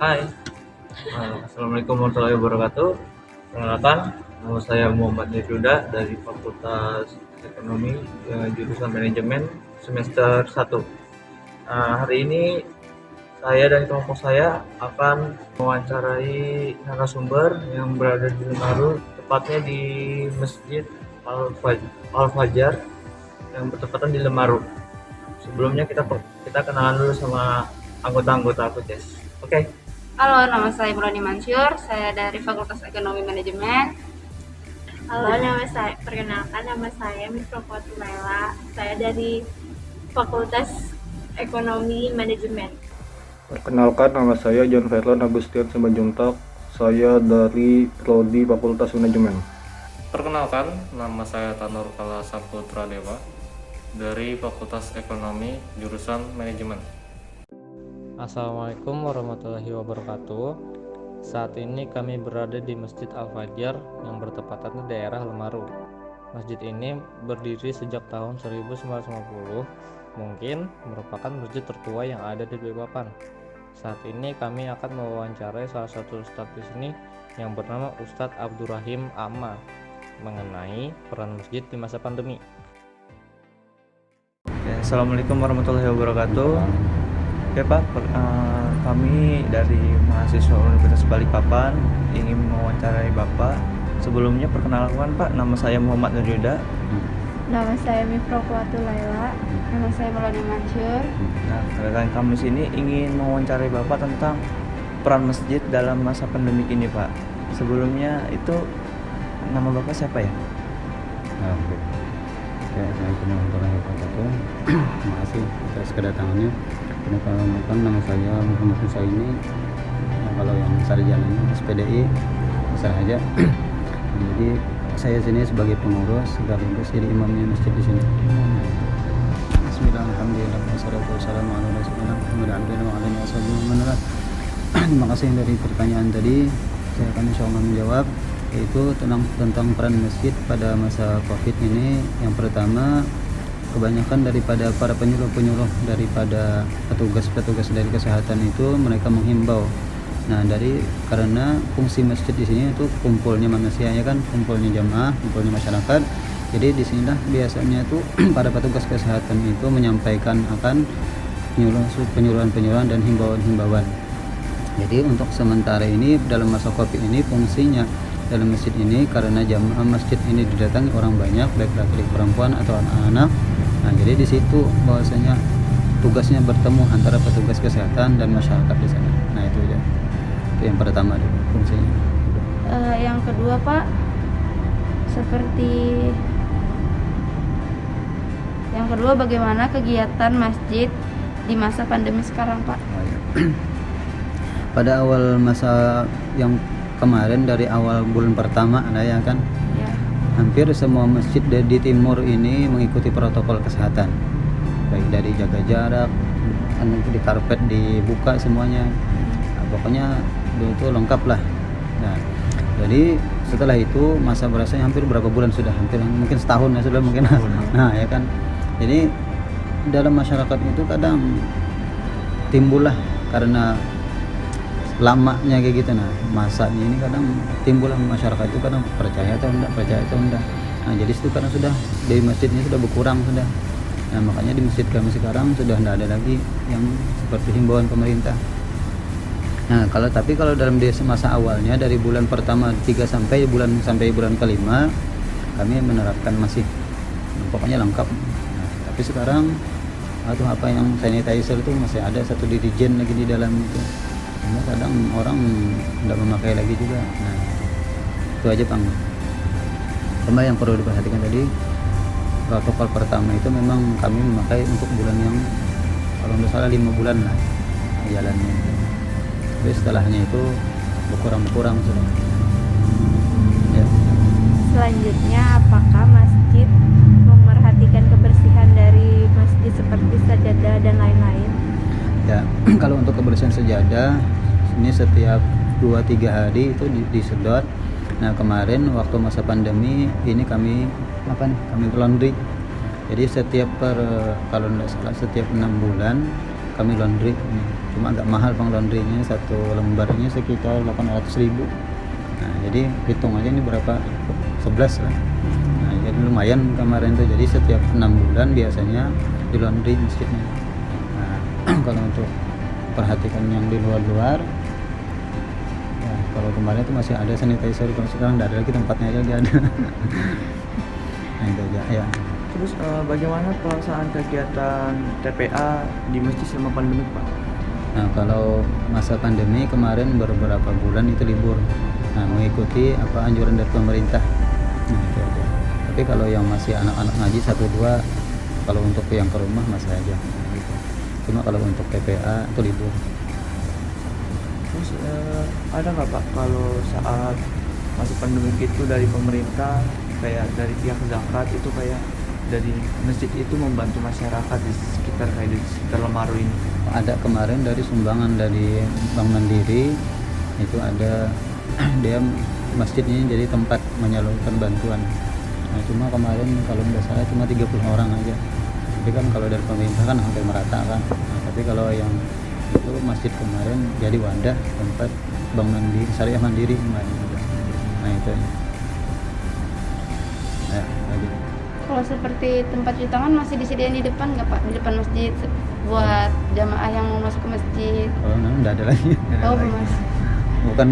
Hai, Assalamualaikum warahmatullahi wabarakatuh. Perkenalkan, nama saya Muhammad Nirduda dari Fakultas Ekonomi, jurusan Manajemen semester 1. Hari ini saya dan kelompok saya akan mewawancarai narasumber yang berada di Lemaru, tepatnya di Masjid Al-Fajar yang bertepatan di Lemaru. Sebelumnya kita kenalan dulu sama anggota-anggota AKUTES. Oke. Halo, nama saya Murani Mansur, saya dari Fakultas Ekonomi Manajemen. Halo, perkenalkan nama saya Mifrofatul Laila. Saya dari Fakultas Ekonomi Manajemen. Perkenalkan, nama saya John Verlon Agustian Simanjuntak. Saya dari Prodi Fakultas Manajemen. Perkenalkan, nama saya Tanur Kala Saputra Dewa dari Fakultas Ekonomi jurusan Manajemen. Assalamualaikum warahmatullahi wabarakatuh. Saat ini kami berada di Masjid Al-Fajar yang bertepatan di daerah Lemaru. Masjid ini berdiri sejak tahun 1950, mungkin merupakan masjid tertua yang ada di Balikpapan. Saat ini kami akan mewawancarai salah satu ustadz di sini yang bernama Ustadz Abdurrahim Amma mengenai peran masjid di masa pandemi. Assalamualaikum warahmatullahi wabarakatuh. Oke Pak, kami dari mahasiswa Universitas Balikpapan ingin mewawancarai Bapak. Sebelumnya perkenalkan Pak, nama saya Muhammad Nurjuda. Nama saya Mifrofatul Laila. Nama saya Murani Mansur. Nah, kedatangan kami sini ingin mewawancarai Bapak tentang peran masjid dalam masa pandemi ini Pak. Sebelumnya itu nama Bapak siapa ya? Oke. Assalamualaikum warahmatullahi wabarakatuh. Terima kasih atas kedatangannya. Perkenalkan, nama saya Muhammad Husaini. Kalau yang sarjananya SPDI bisa aja. Jadi saya sini sebagai pengurus sekaligus jadi imamnya masjid di sini. Bismillahirrahmanirrahim. Wassalatu wassalamu ala rasulillah Muhammad wa ala alihi wasallam. Terima kasih dari pertanyaan tadi. Saya akan insyaallah menjawab, yaitu tentang peran masjid pada masa Covid ini. Yang pertama, kebanyakan daripada para penyuluh daripada petugas dari kesehatan itu mereka menghimbau. Nah, karena fungsi masjid di sini itu kumpulnya manusia, ya kan, kumpulnya jamaah, kumpulnya masyarakat. Jadi di sinilah biasanya itu para petugas kesehatan itu menyampaikan akan penyuluhan dan himbauan. Jadi untuk sementara ini dalam masa Covid ini fungsinya dalam masjid ini, karena jamaah masjid ini didatangi orang banyak, baik laki-laki perempuan atau anak-anak. Nah, jadi di situ bahwasanya tugasnya bertemu antara petugas kesehatan dan masyarakat di sana. Nah, itu aja. Itu yang pertama dulu fungsinya. Yang kedua, Pak, bagaimana kegiatan masjid di masa pandemi sekarang, Pak? Pada awal masa yang kemarin, dari awal bulan pertama ya kan, Ya. hampir semua masjid di timur ini mengikuti protokol kesehatan, baik dari jaga jarak, di karpet dibuka semuanya. Nah, pokoknya itu lengkap lah. Nah, jadi setelah itu masa berasanya hampir berapa bulan sudah, hampir mungkin setahun ya sudah mungkin. Nah, ya kan, jadi dalam masyarakat itu kadang timbullah, karena lamanya kayak gitu. Nah, masanya ini kadang timbul masyarakat itu kadang percaya atau enggak. Nah, jadi itu karena sudah dari masjidnya sudah berkurang sudah. Nah, makanya di masjid kami sekarang sudah tidak ada lagi yang seperti himbauan pemerintah. Nah, kalau dalam masa awalnya dari bulan pertama 3 sampai bulan kelima kami menerapkan masih pokoknya lengkap. Nah, tapi sekarang apa yang sanitizer itu masih ada satu dirijen lagi di dalam itu. Karena kadang orang tidak memakai lagi juga. Nah, itu aja Bang. Sama yang perlu diperhatikan tadi, protokol pertama itu memang kami memakai untuk bulan yang kalau nggak salah 5 bulan lah jalannya. Tapi setelahnya itu berkurang sudah. Ya. Selanjutnya, apakah masjid memerhatikan kebersihan dari masjid seperti sajadah dan lain-lain? Ya, kalau untuk kebersihan sajadah ini setiap 2-3 hari itu disedot. Nah, kemarin waktu masa pandemi ini kami laundry. Jadi setiap 6 bulan kami laundry. cuma agak mahal Bang laundrynya, satu lembarnya sekitar 800.000. Nah jadi hitung aja ini berapa, 11 lah. Nah jadi lumayan kemarin tuh, jadi setiap 6 bulan biasanya di laundry masjidnya. Nah kalau untuk perhatikan yang di luar-luar, ya kalau kemarin itu masih ada sanitizer, kalau sekarang nggak ada lagi, tempatnya aja nggak ada. Nah itu aja ya. Terus bagaimana pelaksanaan kegiatan TPA di masjid selama pandemi, Pak? Nah kalau masa pandemi kemarin beberapa bulan itu libur, nah mengikuti apa anjuran dari pemerintah. Nah itu aja. Tapi kalau yang masih anak-anak ngaji 1-2, kalau untuk yang ke rumah masih aja gitu. Cuma kalau untuk TPA itu libur. Terus ada nggak, Pak, kalau saat masa pandemi itu dari pemerintah, kayak dari pihak zakat itu kayak dari masjid itu membantu masyarakat di sekitar Lemaru ini? Ada kemarin dari sumbangan dari Bank Mandiri itu ada dia masjidnya jadi tempat menyalurkan bantuan. Nah cuma kemarin kalau nggak salah cuma 30 orang aja. Tapi kan kalau dari pemerintah kan hampir merata kan. Nah, tapi kalau yang itu masjid kemarin jadi wadah tempat Bank Mandiri, Syariah Mandiri kemarin. Nah itu ya lagi. Kalau seperti tempat cuci tangan masih disediain di depan nggak Pak? Di depan masjid buat jamaah yang mau masuk ke masjid. Oh, enggak ada lagi. Oh, Mas. Bukan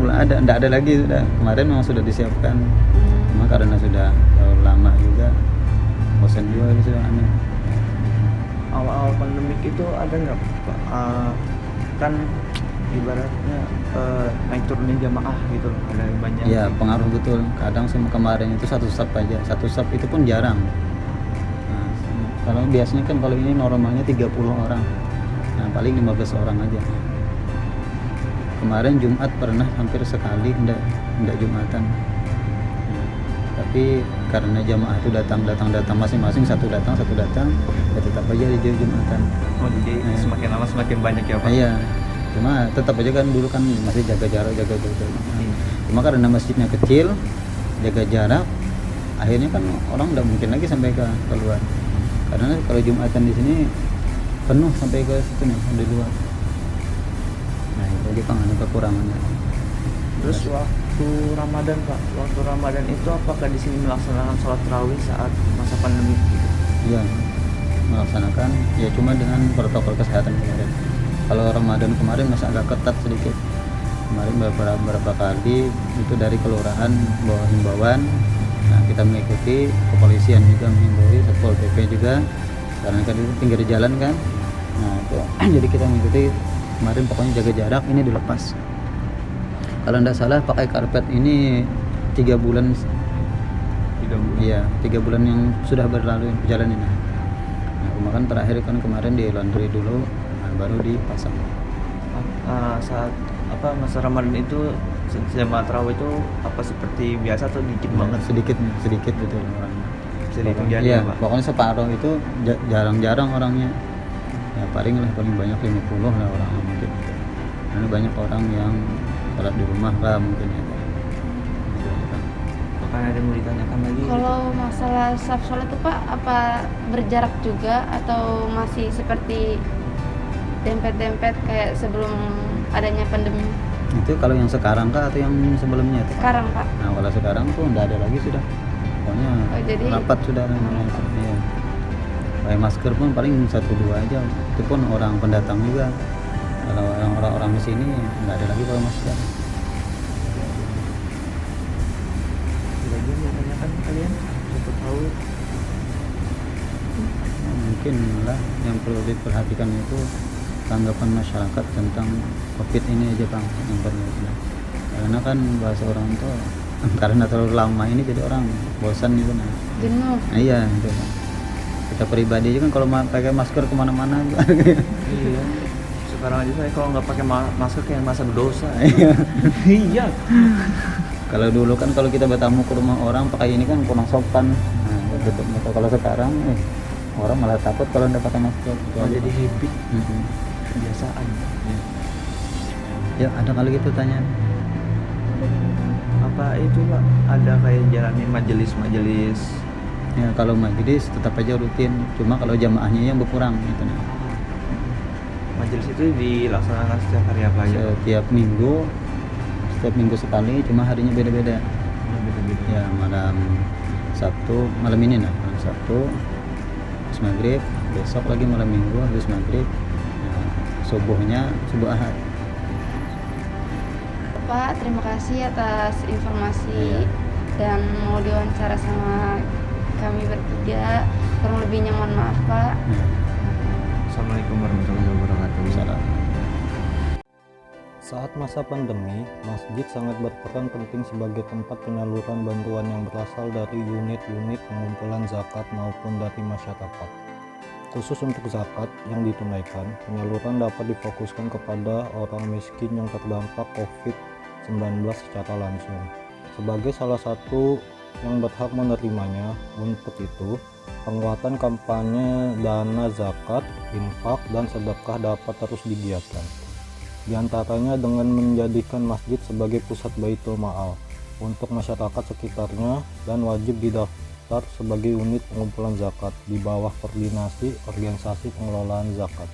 belum ada, enggak ada lagi sudah. Kemarin memang sudah disiapkan. Cuma karena sudah lama juga, bosan juga itu aneh. Awal-awal pandemik itu ada nggak, Pak? Kan ibaratnya naik turunnya jamaah gitu loh, ada banyak. Iya, pengaruh betul. Kadang sama kemarin itu satu sub aja, satu sub itu pun jarang. Nah, kalau biasanya kan kalau ini normalnya 30 orang, nah paling 15 orang aja. Kemarin Jumat pernah hampir sekali enggak Jumatan. Nah, tapi karena jamaah itu datang masing-masing, satu datang, ya tetap aja di Jumatan. Oh, jadi semakin lama semakin banyak ya, Pak? Iya. Cuma tetap aja kan dulu kan masih jaga jarak. Cuma karena masjidnya kecil, jaga jarak, akhirnya kan orang udah mungkin lagi sampai ke luar. Karena kalau Jumatan di sini penuh sampai ke situ nih, di luar. Nah itu aja Bang, ada kekurangannya. Terus waktu Ramadan, Pak, waktu Ramadan itu apakah di sini melaksanakan sholat tarawih saat masa pandemi? Iya, melaksanakan ya cuma dengan protokol kesehatan kemarin. Kalau Ramadan kemarin masih agak ketat sedikit. Kemarin beberapa kali itu dari kelurahan bawa himbauan. Nah kita mengikuti, kepolisian juga menghimbau, Satpol PP juga. Karena kan itu pinggir jalan kan. Nah itu jadi kita mengikuti. Kemarin pokoknya jaga jarak, ini dilepas. Kalau tidak salah pakai karpet ini 3 bulan. 3 bulan? Iya, 3 bulan yang sudah berlalu perjalanan ini. Nah kemarin terakhir kan kemarin di laundry dulu, baru dipasang. Saat masa Ramadan itu jamaah tarawih itu apa seperti biasa atau dikit banget? Sedikit betul orangnya. Bisa dihitung jari, iya, Pak? pokoknya separuh itu jarang-jarang orangnya. Ya paling banyak 50 lah orangnya mungkin. Karena banyak orang yang sholat di rumah lah mungkin ya. Apakah ada yang mau ditanyakan lagi? Kalau masalah saf sholat itu Pak, apa berjarak juga atau masih seperti dempet-dempet kayak sebelum adanya pandemi? Itu kalau yang sekarang kah atau yang sebelumnya itu? Sekarang Pak. Nah kalau sekarang tuh nggak ada lagi sudah. Pokoknya jadi rapat sudah namanya. Iya. Pakai masker pun paling 1-2 aja. Itu pun orang pendatang juga. Kalau orang-orang di sini nggak ada lagi pakai masker. Ada lagi yang mau ditanyakan kalian? Siapa tahu? Nah, mungkin lah yang perlu diperhatikan itu tanggapan masyarakat tentang COVID ini aja Bang, yang perlu. Karena kan bahasa orang itu karena terlalu lama ini jadi orang bosan gitu nah. jenuh. Nah, iya itu Bang. Kita pribadi aja kan kalau pakai masker kemana-mana Iya. Sekarang aja saya kalau nggak pakai masker kayak masa berdosa. Iya. Kalau dulu kan kalau kita bertamu ke rumah orang pakai ini kan kurang sopan. Nah, gitu. Kalau sekarang orang malah takut kalau nggak pakai masker. Jadi habit, kebiasaan. Ya ada kali gitu pertanyaan. Apa itu, Pak? Ada kayak jalanin majelis-majelis? Ya kalau majelis tetap aja rutin. Cuma kalau jamaahnya yang berkurang gitu. majelis itu dilaksanakan setiap hari apa aja? Setiap minggu sekali, cuma harinya beda-beda. Beda-beda. Ya, malam Sabtu, malam ini malam Sabtu habis maghrib, besok lagi malam minggu habis maghrib, subuh Ahad. Pak, terima kasih atas informasi Iya. dan mau diwawancara sama kami bertiga. Kurang lebihnya mohon maaf, Pak. Assalamualaikum warahmatullahi wabarakatuh. Salam. Saat masa pandemi, masjid sangat berperan penting sebagai tempat penyaluran bantuan yang berasal dari unit-unit pengumpulan zakat maupun dari masyarakat. Khusus untuk zakat yang ditunaikan, penyaluran dapat difokuskan kepada orang miskin yang terdampak COVID-19 secara langsung. Sebagai salah satu yang berhak menerimanya, untuk itu, penguatan kampanye dana zakat, infak, dan sedekah dapat terus digiatkan. Di antaranya dengan menjadikan masjid sebagai pusat baitul ma'al untuk masyarakat sekitarnya dan wajib didaftar sebagai unit pengumpulan zakat di bawah koordinasi organisasi pengelolaan zakat.